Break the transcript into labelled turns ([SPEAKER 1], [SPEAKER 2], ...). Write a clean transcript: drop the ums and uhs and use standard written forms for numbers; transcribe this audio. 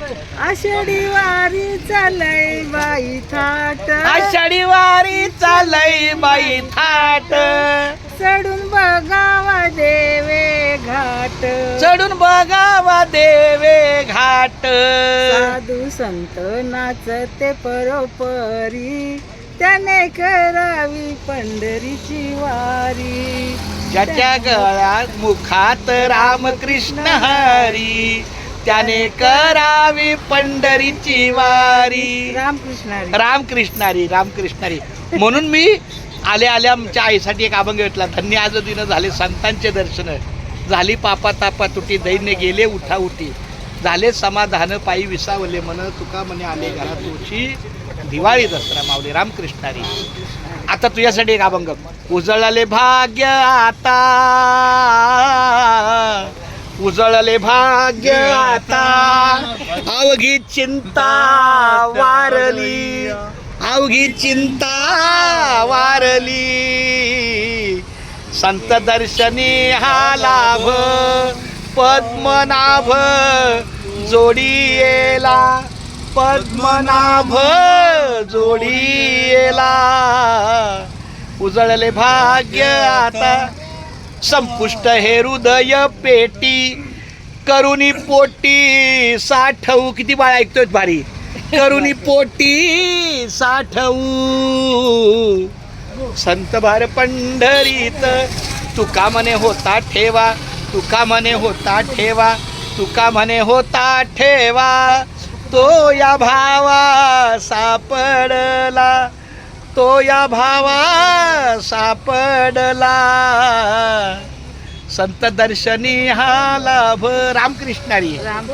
[SPEAKER 1] आषाढी वारी चालय बाई थाट,
[SPEAKER 2] आषाढी वारी चालय बाई थाट,
[SPEAKER 1] चढून बघावा देवे घाट,
[SPEAKER 2] चढून बघावा देवे घाट.
[SPEAKER 1] साधू संत नाचते परोपरी, त्याने करावी पंढरीची वारी.
[SPEAKER 2] ज्याच्या गळ्यात मुखात रामकृष्ण हरी, त्याने करावी पंढरीची वारी.
[SPEAKER 1] रामकृष्णारी
[SPEAKER 2] रामकृष्णारी रामकृष्णारी. म्हणून मी आल्या आल्या आमच्या आईसाठी एक अभंग घेतला. धन्य आज दिन झाले संतांचे दर्शन, झाली पापा तापा तुटी, दैन्य गेले उठा उठी, झाले समाधान पायी विसावले मन, तुका म्हणे आले घरात उशी, दिवाळी दसरा मावले. रामकृष्णारी. आता तुझ्यासाठी एक अभंग. उजळले भाग्य आता, उजळले भाग्य आता, अवघी चिंता वारली, अवघी चिंता वारली, संत दर्शनी हा लाभ, पद्मनाभ जोडी येला, पद्मनाभ जोडी येला. उजळले भाग्य आता, संपुष्ट हे हृदय पेटी, करुणी पोटी साठवू. किती बाळ ऐकतोय भारी. करुणी पोटी साठवू, संत भार पंढरीत, तुका म्हणे होता ठेवा, तुका म्हणे होता ठेवा, तुका म्हणे होता ठेवा, तो या भावा सापडला, तो या भावा सापडला, संत दर्शनी हा लाभ. रामकृष्णारी.
[SPEAKER 1] राम